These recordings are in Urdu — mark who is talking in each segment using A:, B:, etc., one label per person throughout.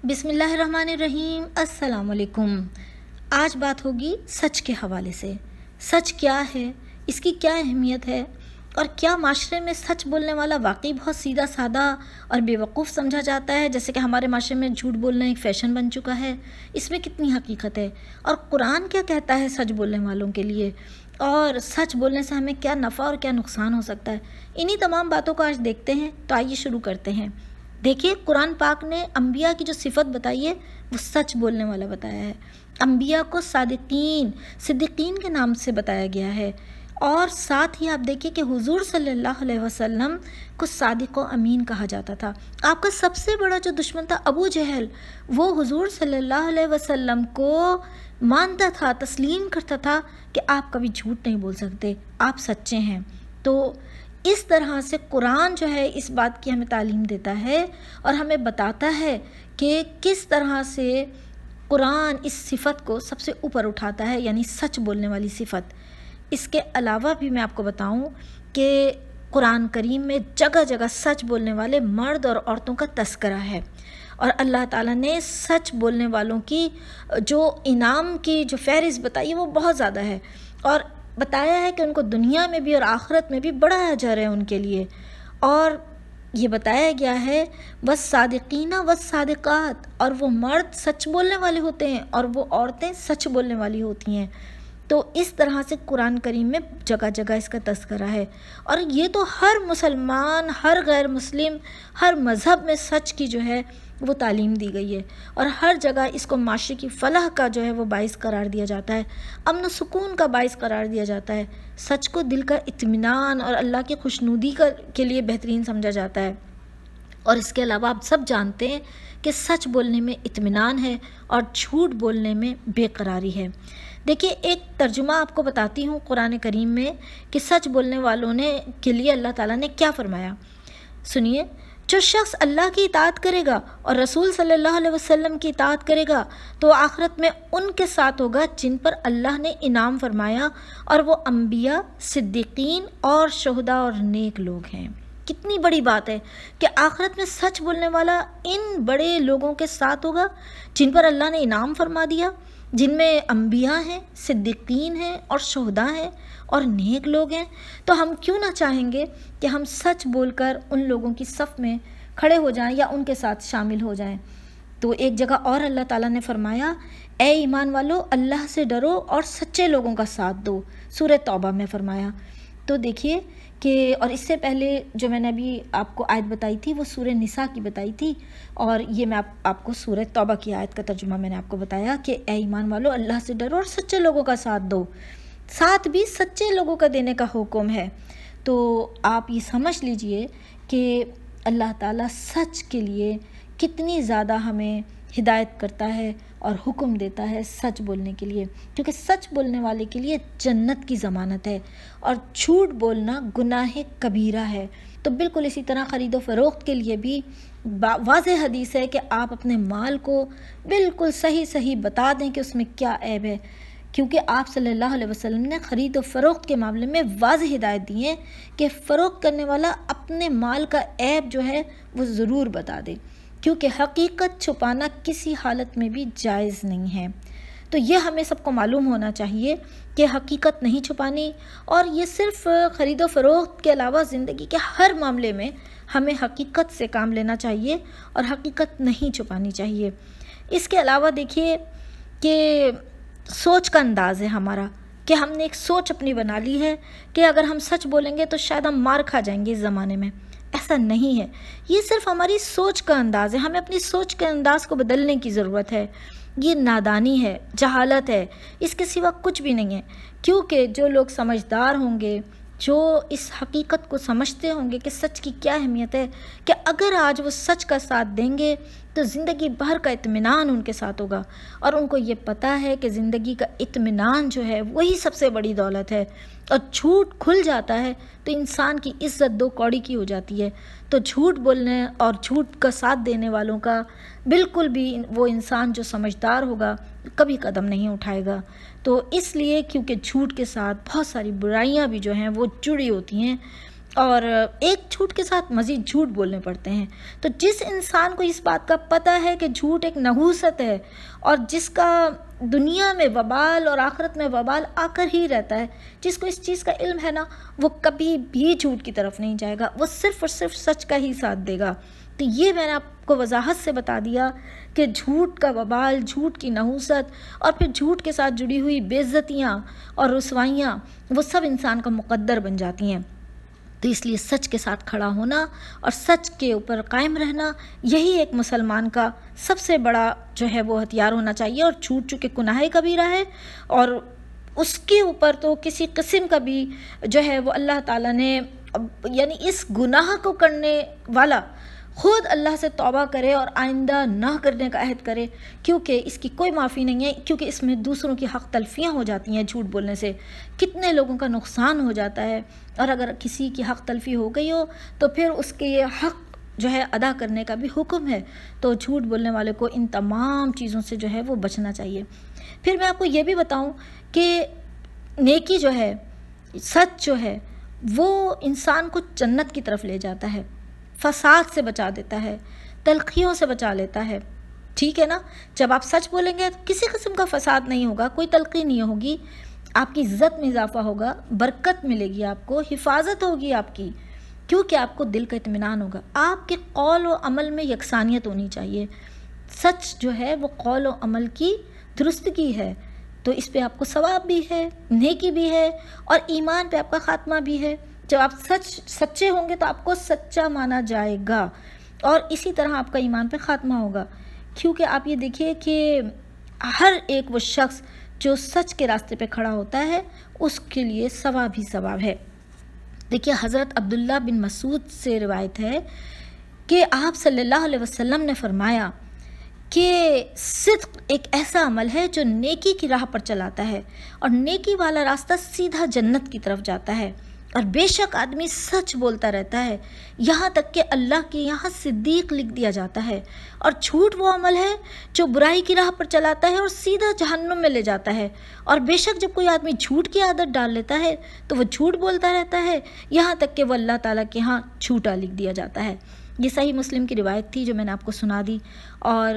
A: بسم اللہ الرحمن الرحیم۔ السلام علیکم۔ آج بات ہوگی سچ کے حوالے سے۔ سچ کیا ہے، اس کی کیا اہمیت ہے، اور کیا معاشرے میں سچ بولنے والا واقعی بہت سیدھا سادہ اور بے وقوف سمجھا جاتا ہے، جیسے کہ ہمارے معاشرے میں جھوٹ بولنا ایک فیشن بن چکا ہے۔ اس میں کتنی حقیقت ہے، اور قرآن کیا کہتا ہے سچ بولنے والوں کے لیے، اور سچ بولنے سے ہمیں کیا نفع اور کیا نقصان ہو سکتا ہے۔ انہی تمام باتوں کو آج دیکھتے ہیں، تو آئیے شروع کرتے ہیں۔ دیکھیے، قرآن پاک نے انبیاء کی جو صفت بتائی ہے وہ سچ بولنے والا بتایا ہے۔ انبیاء کو صدیقین کے نام سے بتایا گیا ہے، اور ساتھ ہی آپ دیکھیے کہ حضور صلی اللہ علیہ وسلم کو صادق و امین کہا جاتا تھا۔ آپ کا سب سے بڑا جو دشمن تھا ابو جہل، وہ حضور صلی اللہ علیہ وسلم کو مانتا تھا، تسلیم کرتا تھا کہ آپ کبھی جھوٹ نہیں بول سکتے، آپ سچے ہیں۔ تو اس طرح سے قرآن جو ہے اس بات کی ہمیں تعلیم دیتا ہے اور ہمیں بتاتا ہے کہ کس طرح سے قرآن اس صفت کو سب سے اوپر اٹھاتا ہے، یعنی سچ بولنے والی صفت۔ اس کے علاوہ بھی میں آپ کو بتاؤں کہ قرآن کریم میں جگہ جگہ سچ بولنے والے مرد اور عورتوں کا تذکرہ ہے، اور اللہ تعالیٰ نے سچ بولنے والوں کی جو انعام کی جو فہرست بتائی ہے وہ بہت زیادہ ہے، اور بتایا ہے کہ ان کو دنیا میں بھی اور آخرت میں بھی بڑا اجر ہے ان کے لیے۔ اور یہ بتایا گیا ہے والصادقین والصادقات، اور وہ مرد سچ بولنے والے ہوتے ہیں اور وہ عورتیں سچ بولنے والی ہوتی ہیں۔ تو اس طرح سے قرآن کریم میں جگہ جگہ اس کا تذکرہ ہے، اور یہ تو ہر مسلمان، ہر غیر مسلم، ہر مذہب میں سچ کی جو ہے وہ تعلیم دی گئی ہے، اور ہر جگہ اس کو معاشرے کی فلاح کا جو ہے وہ باعث قرار دیا جاتا ہے، امن و سکون کا باعث قرار دیا جاتا ہے۔ سچ کو دل کا اطمینان اور اللہ کی خوشنودی کے لیے بہترین سمجھا جاتا ہے، اور اس کے علاوہ آپ سب جانتے ہیں کہ سچ بولنے میں اطمینان ہے اور جھوٹ بولنے میں بے قراری ہے۔ دیکھیے، ایک ترجمہ آپ کو بتاتی ہوں قرآن کریم میں کہ سچ بولنے والوں کے لیے اللہ تعالیٰ نے کیا فرمایا، سنیے۔ جو شخص اللہ کی اطاعت کرے گا اور رسول صلی اللہ علیہ وسلم کی اطاعت کرے گا تو آخرت میں ان کے ساتھ ہوگا جن پر اللہ نے انعام فرمایا، اور وہ انبیاء، صدیقین اور شہداء اور نیک لوگ ہیں۔ کتنی بڑی بات ہے کہ آخرت میں سچ بولنے والا ان بڑے لوگوں کے ساتھ ہوگا جن پر اللہ نے انعام فرما دیا، جن میں انبیاء ہیں، صدیقین ہیں اور شہداء ہیں اور نیک لوگ ہیں۔ تو ہم کیوں نہ چاہیں گے کہ ہم سچ بول کر ان لوگوں کی صف میں کھڑے ہو جائیں یا ان کے ساتھ شامل ہو جائیں۔ تو ایک جگہ اور اللہ تعالیٰ نے فرمایا، اے ایمان والو، اللہ سے ڈرو اور سچے لوگوں کا ساتھ دو، سورہ توبہ میں فرمایا۔ تو دیکھیے کہ، اور اس سے پہلے جو میں نے ابھی آپ کو آیت بتائی تھی وہ سورہ نساء کی بتائی تھی، اور یہ میں آپ کو سورہ توبہ کی آیت کا ترجمہ میں نے آپ کو بتایا کہ اے ایمان والو، اللہ سے ڈرو اور سچے لوگوں کا ساتھ دو، ساتھ بھی سچے لوگوں کا دینے کا حکم ہے۔ تو آپ یہ سمجھ لیجئے کہ اللہ تعالیٰ سچ کے لیے کتنی زیادہ ہمیں ہدایت کرتا ہے اور حکم دیتا ہے سچ بولنے کے لیے، کیونکہ سچ بولنے والے کے لیے جنت کی ضمانت ہے، اور جھوٹ بولنا گناہ کبیرہ ہے۔ تو بالکل اسی طرح خرید و فروخت کے لیے بھی واضح حدیث ہے کہ آپ اپنے مال کو بالکل صحیح بتا دیں کہ اس میں کیا عیب ہے، کیونکہ آپ صلی اللہ علیہ وسلم نے خرید و فروخت کے معاملے میں واضح ہدایت دی ہے کہ فروخت کرنے والا اپنے مال کا عیب جو ہے وہ ضرور بتا دے، کیونکہ حقیقت چھپانا کسی حالت میں بھی جائز نہیں ہے۔ تو یہ ہمیں سب کو معلوم ہونا چاہیے کہ حقیقت نہیں چھپانی، اور یہ صرف خرید و فروخت کے علاوہ زندگی کے ہر معاملے میں ہمیں حقیقت سے کام لینا چاہیے اور حقیقت نہیں چھپانی چاہیے۔ اس کے علاوہ دیکھیے کہ سوچ کا انداز ہے ہمارا، کہ ہم نے ایک سوچ اپنی بنا لی ہے کہ اگر ہم سچ بولیں گے تو شاید ہم مار کھا جائیں گے اس زمانے میں۔ ایسا نہیں ہے، یہ صرف ہماری سوچ کا انداز ہے، ہمیں اپنی سوچ کے انداز کو بدلنے کی ضرورت ہے۔ یہ نادانی ہے، جہالت ہے، اس کے سوا کچھ بھی نہیں ہے، کیونکہ جو لوگ سمجھدار ہوں گے، جو اس حقیقت کو سمجھتے ہوں گے کہ سچ کی کیا اہمیت ہے، کہ اگر آج وہ سچ کا ساتھ دیں گے تو زندگی بھر کا اطمینان ان کے ساتھ ہوگا، اور ان کو یہ پتہ ہے کہ زندگی کا اطمینان جو ہے وہی سب سے بڑی دولت ہے، اور جھوٹ کھل جاتا ہے تو انسان کی عزت دو کوڑی کی ہو جاتی ہے۔ تو جھوٹ بولنے اور جھوٹ کا ساتھ دینے والوں کا بالکل بھی وہ انسان جو سمجھدار ہوگا کبھی قدم نہیں اٹھائے گا۔ تو اس لیے، کیونکہ جھوٹ کے ساتھ بہت ساری برائیاں بھی جو ہیں وہ جڑی ہوتی ہیں، اور ایک جھوٹ کے ساتھ مزید جھوٹ بولنے پڑتے ہیں۔ تو جس انسان کو اس بات کا پتہ ہے کہ جھوٹ ایک نحوست ہے اور جس کا دنیا میں وبال اور آخرت میں وبال آ کر ہی رہتا ہے، جس کو اس چیز کا علم ہے نا، وہ کبھی بھی جھوٹ کی طرف نہیں جائے گا، وہ صرف اور صرف سچ کا ہی ساتھ دے گا۔ تو یہ میں نے آپ کو وضاحت سے بتا دیا کہ جھوٹ کا وبال، جھوٹ کی نحوست اور پھر جھوٹ کے ساتھ جڑی ہوئی بے عزتیاں اور رسوائیاں وہ سب انسان کا مقدر بن جاتی ہیں۔ تو اس لیے سچ کے ساتھ کھڑا ہونا اور سچ کے اوپر قائم رہنا، یہی ایک مسلمان کا سب سے بڑا جو ہے وہ ہتھیار ہونا چاہیے۔ اور جھوٹ چونکہ گناہ کبیرہ ہے اور اس کے اوپر تو کسی قسم کا بھی جو ہے وہ اللہ تعالیٰ نے یعنی اس گناہ کو کرنے والا خود اللہ سے توبہ کرے اور آئندہ نہ کرنے کا عہد کرے، کیونکہ اس کی کوئی معافی نہیں ہے، کیونکہ اس میں دوسروں کی حق تلفیاں ہو جاتی ہیں۔ جھوٹ بولنے سے کتنے لوگوں کا نقصان ہو جاتا ہے، اور اگر کسی کی حق تلفی ہو گئی ہو تو پھر اس کے یہ حق جو ہے ادا کرنے کا بھی حکم ہے۔ تو جھوٹ بولنے والے کو ان تمام چیزوں سے جو ہے وہ بچنا چاہیے۔ پھر میں آپ کو یہ بھی بتاؤں کہ نیکی جو ہے، سچ جو ہے، وہ انسان کو جنت کی طرف لے جاتا ہے، فساد سے بچا دیتا ہے، تلخیوں سے بچا لیتا ہے، ٹھیک ہے نا۔ جب آپ سچ بولیں گے تو کسی قسم کا فساد نہیں ہوگا، کوئی تلخی نہیں ہوگی، آپ کی عزت میں اضافہ ہوگا، برکت ملے گی، آپ کو حفاظت ہوگی آپ کی، کیونکہ آپ کو دل کا اطمینان ہوگا۔ آپ کے قول و عمل میں یکسانیت ہونی چاہیے۔ سچ جو ہے وہ قول و عمل کی درستگی ہے، تو اس پہ آپ کو ثواب بھی ہے، نیکی بھی ہے، اور ایمان پہ آپ کا خاتمہ بھی ہے۔ جب آپ سچے ہوں گے تو آپ کو سچا مانا جائے گا، اور اسی طرح آپ کا ایمان پہ خاتمہ ہوگا۔ کیونکہ آپ یہ دیکھیے کہ ہر ایک وہ شخص جو سچ کے راستے پہ کھڑا ہوتا ہے اس کے لیے ثواب ہی ثواب ہے۔ دیکھیے حضرت عبداللہ بن مسعود سے روایت ہے کہ آپ صلی اللہ علیہ وسلم نے فرمایا کہ صدق ایک ایسا عمل ہے جو نیکی کی راہ پر چلاتا ہے، اور نیکی والا راستہ سیدھا جنت کی طرف جاتا ہے، اور بے شک آدمی سچ بولتا رہتا ہے یہاں تک کہ اللہ کے یہاں صدیق لکھ دیا جاتا ہے، اور جھوٹ وہ عمل ہے جو برائی کی راہ پر چلاتا ہے اور سیدھا جہنم میں لے جاتا ہے، اور بے شک جب کوئی آدمی جھوٹ کی عادت ڈال لیتا ہے تو وہ جھوٹ بولتا رہتا ہے یہاں تک کہ وہ اللہ تعالیٰ کے یہاں جھوٹا لکھ دیا جاتا ہے۔ یہ صحیح مسلم کی روایت تھی جو میں نے آپ کو سنا دی، اور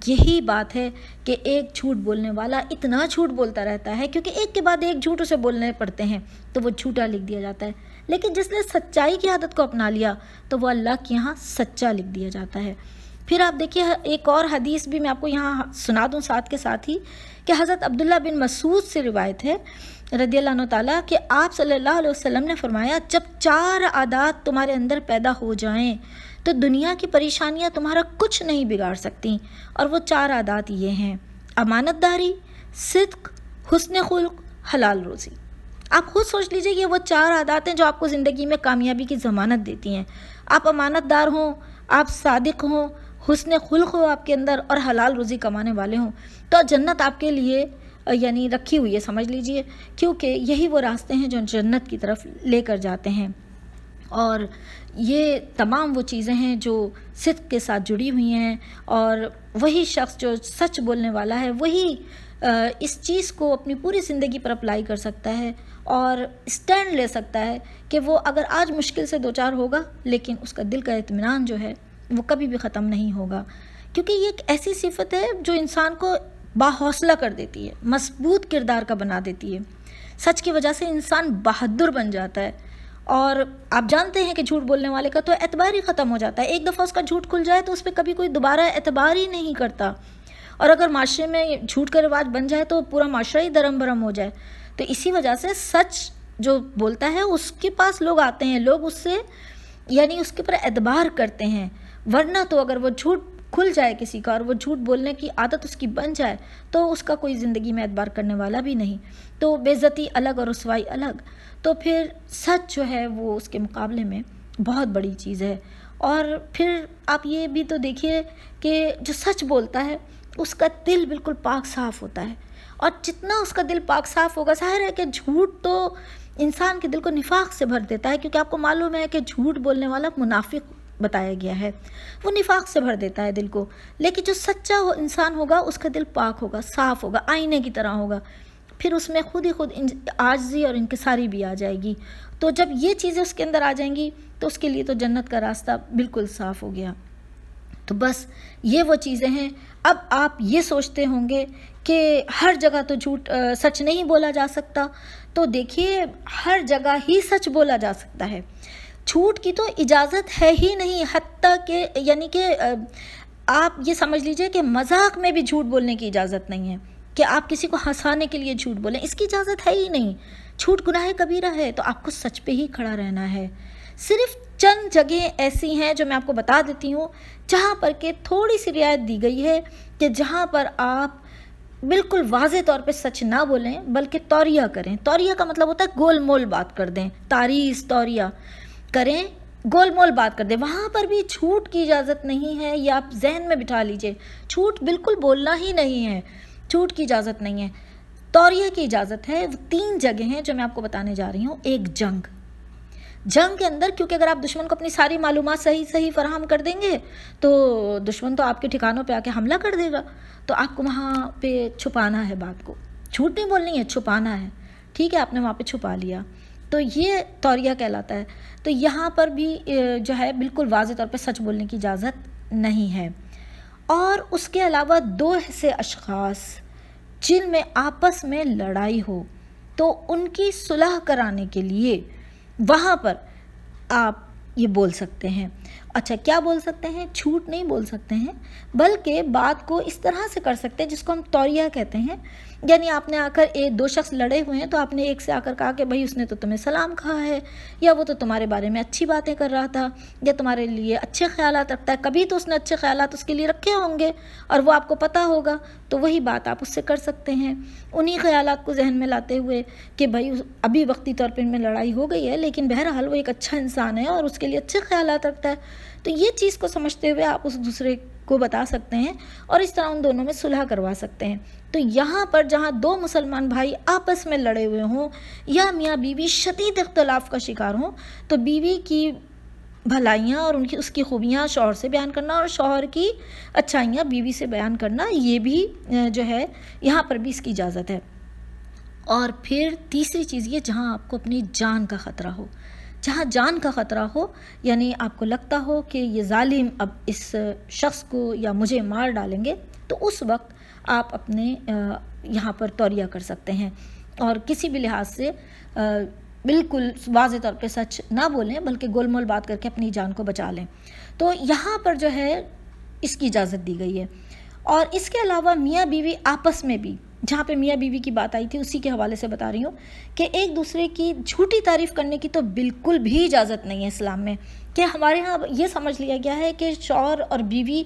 A: یہی بات ہے کہ ایک جھوٹ بولنے والا اتنا جھوٹ بولتا رہتا ہے، کیونکہ ایک کے بعد ایک جھوٹ اسے بولنے پڑتے ہیں تو وہ جھوٹا لکھ دیا جاتا ہے، لیکن جس نے سچائی کی عادت کو اپنا لیا تو وہ اللہ کے یہاں سچا لکھ دیا جاتا ہے۔ پھر آپ دیکھیے ایک اور حدیث بھی میں آپ کو یہاں سنا دوں ساتھ کے ساتھ ہی، کہ حضرت عبداللہ بن مسعود سے روایت ہے رضی اللہ عنہ تعالیٰ کہ آپ صلی اللہ علیہ وسلم نے فرمایا، جب 4 عادات تمہارے اندر پیدا ہو جائیں تو دنیا کی پریشانیاں تمہارا کچھ نہیں بگاڑ سکتی، اور وہ 4 عادات یہ ہیں: امانت داری، صدق، حسن خلق، حلال روزی۔ آپ خود سوچ لیجئے یہ وہ 4 عادات ہیں جو آپ کو زندگی میں کامیابی کی ضمانت دیتی ہیں۔ آپ امانت دار ہوں، آپ صادق ہوں، حسن خلق ہو آپ کے اندر، اور حلال روزی کمانے والے ہوں، تو جنت آپ کے لیے یعنی رکھی ہوئی ہے، سمجھ لیجئے، کیونکہ یہی وہ راستے ہیں جو جنت کی طرف لے کر جاتے ہیں۔ اور یہ تمام وہ چیزیں ہیں جو صدق کے ساتھ جڑی ہوئی ہیں، اور وہی شخص جو سچ بولنے والا ہے وہی اس چیز کو اپنی پوری زندگی پر اپلائی کر سکتا ہے اور اسٹینڈ لے سکتا ہے کہ وہ اگر آج مشکل سے 2-4 ہوگا لیکن اس کا دل کا اطمینان جو ہے وہ کبھی بھی ختم نہیں ہوگا، کیونکہ یہ ایک ایسی صفت ہے جو انسان کو باحوصلہ کر دیتی ہے، مضبوط کردار کا بنا دیتی ہے۔ سچ کی وجہ سے انسان بہادر بن جاتا ہے، اور آپ جانتے ہیں کہ جھوٹ بولنے والے کا تو اعتبار ہی ختم ہو جاتا ہے۔ ایک دفعہ اس کا جھوٹ کھل جائے تو اس پہ کبھی کوئی دوبارہ اعتبار ہی نہیں کرتا، اور اگر معاشرے میں جھوٹ کا رواج بن جائے تو پورا معاشرہ ہی درم برم ہو جائے۔ تو اسی وجہ سے سچ جو بولتا ہے اس کے پاس لوگ آتے ہیں، لوگ اس سے یعنی اس کے پر اعتبار کرتے ہیں، ورنہ تو اگر وہ جھوٹ کھل جائے کسی کا اور وہ جھوٹ بولنے کی عادت اس کی بن جائے تو اس کا کوئی زندگی میں اعتبار کرنے والا بھی نہیں، تو بے عزتی الگ اور رسوائی الگ۔ تو پھر سچ جو ہے وہ اس کے مقابلے میں بہت بڑی چیز ہے۔ اور پھر آپ یہ بھی تو دیکھیے کہ جو سچ بولتا ہے اس کا دل بالکل پاک صاف ہوتا ہے، اور جتنا اس کا دل پاک صاف ہوگا، ظاہر ہے کہ جھوٹ تو انسان کے دل کو نفاق سے بھر دیتا ہے، کیونکہ آپ کو معلوم ہے کہ جھوٹ بولنے والا منافق بتایا گیا ہے، وہ نفاق سے بھر دیتا ہے دل کو، لیکن جو سچا انسان ہوگا اس کا دل پاک ہوگا، صاف ہوگا، آئینے کی طرح ہوگا، پھر اس میں خود ہی خود عاجزی اور انکساری بھی آ جائے گی. تو جب یہ چیزیں اس کے اندر آ جائیں گی تو اس کے لیے تو جنت کا راستہ بالکل صاف ہو گیا. تو بس یہ وہ چیزیں ہیں. اب آپ یہ سوچتے ہوں گے کہ ہر جگہ تو سچ نہیں بولا جا سکتا. تو دیکھیے ہر جگہ ہی سچ بولا جا سکتا ہے. جھوٹ کی تو اجازت ہے ہی نہیں، حتیٰ کہ یعنی کہ آپ یہ سمجھ لیجئے کہ مذاق میں بھی جھوٹ بولنے کی اجازت نہیں ہے کہ آپ کسی کو ہنسانے کے لیے جھوٹ بولیں، اس کی اجازت ہے ہی نہیں. جھوٹ گناہ کبیرہ ہے، تو آپ کو سچ پہ ہی کھڑا رہنا ہے. صرف چند جگہیں ایسی ہیں جو میں آپ کو بتا دیتی ہوں جہاں پر کہ تھوڑی سی رعایت دی گئی ہے کہ جہاں پر آپ بالکل واضح طور پہ سچ نہ بولیں بلکہ توریہ کریں. توریہ کا مطلب ہوتا ہے گول مول بات کر دیں، تعریض توریہ کریں، گول مول بات کر دیں. وہاں پر بھی جھوٹ کی اجازت نہیں ہے. یہ آپ ذہن میں بٹھا لیجئے، جھوٹ بالکل بولنا ہی نہیں ہے، جھوٹ کی اجازت نہیں ہے. توریہ کی اجازت ہے. 3 جگہ ہیں جو میں آپ کو بتانے جا رہی ہوں. ایک جنگ کے اندر، کیونکہ اگر آپ دشمن کو اپنی ساری معلومات صحیح فراہم کر دیں گے تو دشمن تو آپ کے ٹھکانوں پہ آ کے حملہ کر دے گا. تو آپ کو وہاں پہ چھپانا ہے بات کو، جھوٹ نہیں بولنی ہے، چھپانا ہے. ٹھیک ہے، آپ نے وہاں پہ چھپا لیا تو یہ توریہ کہلاتا ہے. تو یہاں پر بھی جو ہے بالکل واضح طور پہ سچ بولنے کی اجازت نہیں ہے. اور اس کے علاوہ 2 ایسے اشخاص جن میں آپس میں لڑائی ہو تو ان کی صلح کرانے کے لیے وہاں پر آپ یہ بول سکتے ہیں. اچھا، کیا بول سکتے ہیں؟ جھوٹ نہیں بول سکتے ہیں بلکہ بات کو اس طرح سے کر سکتے ہیں جس کو ہم توریہ کہتے ہیں. یعنی آپ نے آ کر 2 شخص لڑے ہوئے ہیں تو آپ نے ایک سے آ کر کہا کہ بھائی اس نے تو تمہیں سلام کہا ہے، یا وہ تو تمہارے بارے میں اچھی باتیں کر رہا تھا، یا تمہارے لیے اچھے خیالات رکھتا ہے. کبھی تو اس نے اچھے خیالات اس کے لیے رکھے ہوں گے اور وہ آپ کو پتہ ہوگا. تو وہی بات آپ اس سے کر سکتے ہیں انہی خیالات کو ذہن میں لاتے ہوئے کہ بھائی ابھی وقتی طور پہ ان میں لڑائی ہو گئی ہے لیکن بہرحال وہ ایک اچھا انسان ہے اور اس کے لیے اچھے خیالات رکھتا ہے. تو یہ چیز کو سمجھتے ہوئے آپ اس دوسرے کو بتا سکتے ہیں اور اس طرح ان دونوں میں صلح کروا سکتے ہیں. تو یہاں پر جہاں 2 مسلمان بھائی آپس میں لڑے ہوئے ہوں یا میاں بیوی شدید اختلاف کا شکار ہوں تو بیوی کی بھلائیاں اور اس کی خوبیاں شوہر سے بیان کرنا اور شوہر کی اچھائیاں بیوی سے بیان کرنا، یہ بھی جو ہے یہاں پر بھی اس کی اجازت ہے. اور پھر تیسری چیز یہ، جہاں آپ کو اپنی جان کا خطرہ ہو، جہاں جان کا خطرہ ہو، یعنی آپ کو لگتا ہو کہ یہ ظالم اب اس شخص کو یا مجھے مار ڈالیں گے، تو اس وقت آپ اپنے یہاں پر توریہ کر سکتے ہیں اور کسی بھی لحاظ سے بالکل واضح طور پہ سچ نہ بولیں بلکہ گول مول بات کر کے اپنی جان کو بچا لیں. تو یہاں پر جو ہے اس کی اجازت دی گئی ہے. اور اس کے علاوہ میاں بیوی آپس میں بھی، جہاں پہ میاں بیوی کی بات آئی تھی اسی کے حوالے سے بتا رہی ہوں کہ ایک دوسرے کی جھوٹی تعریف کرنے کی تو بالکل بھی اجازت نہیں ہے اسلام میں. کہ ہمارے ہاں یہ سمجھ لیا گیا ہے کہ شوہر اور بیوی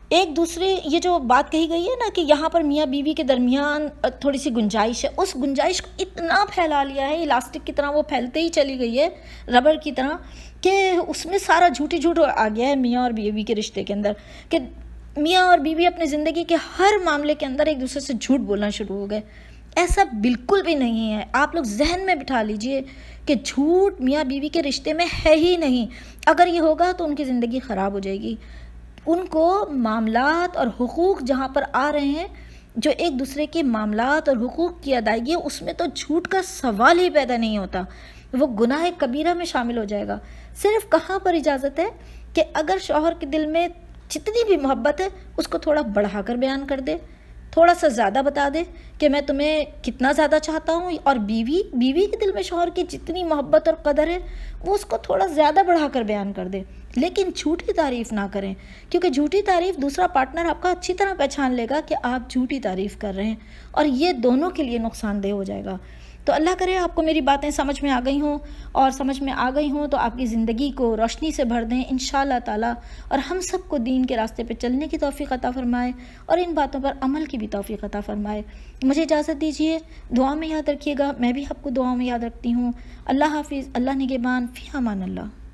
A: ایک دوسرے، یہ جو بات کہی گئی ہے نا کہ یہاں پر میاں بیوی کے درمیان تھوڑی سی گنجائش ہے، اس گنجائش کو اتنا پھیلا لیا ہے، الاسٹک کی طرح وہ پھیلتے ہی چلی گئی ہے، ربڑ کی طرح، کہ اس میں سارا جھوٹ آ گیا ہے میاں اور بیوی کے رشتے کے اندر، کہ میاں اور بیوی اپنے زندگی کے ہر معاملے کے اندر ایک دوسرے سے جھوٹ بولنا شروع ہو گئے. ایسا بالکل بھی نہیں ہے. آپ لوگ ذہن میں بٹھا لیجئے کہ جھوٹ میاں بیوی کے رشتے میں ہے ہی نہیں. اگر یہ ہوگا تو ان کی زندگی خراب ہو جائے گی. ان کو معاملات اور حقوق جہاں پر آ رہے ہیں، جو ایک دوسرے کے معاملات اور حقوق کی ادائیگی ہے، اس میں تو جھوٹ کا سوال ہی پیدا نہیں ہوتا. وہ گناہ کبیرہ میں شامل ہو جائے گا. صرف کہاں پر اجازت ہے کہ اگر شوہر کے دل میں جتنی بھی محبت ہے اس کو تھوڑا بڑھا کر بیان کر دے، تھوڑا سا زیادہ بتا دے کہ میں تمہیں کتنا زیادہ چاہتا ہوں، اور بیوی کے دل میں شوہر کی جتنی محبت اور قدر ہے وہ اس کو تھوڑا زیادہ بڑھا کر بیان کر دے. لیکن جھوٹی تعریف نہ کریں، کیونکہ جھوٹی تعریف دوسرا پارٹنر آپ کا اچھی طرح پہچان لے گا کہ آپ جھوٹی تعریف کر رہے ہیں، اور یہ دونوں کے لیے نقصان دہ ہو جائے گا. تو اللہ کرے آپ کو میری باتیں سمجھ میں آ گئی ہوں، اور سمجھ میں آ گئی ہوں تو آپ کی زندگی کو روشنی سے بھر دیں انشاءاللہ تعالی، اور ہم سب کو دین کے راستے پہ چلنے کی توفیق عطا فرمائے اور ان باتوں پر عمل کی بھی توفیق عطا فرمائے. مجھے اجازت دیجیے، دعا میں یاد رکھیے گا، میں بھی آپ کو دعا میں یاد رکھتی ہوں. اللہ حافظ، اللہ نگہبان، فی امان اللہ.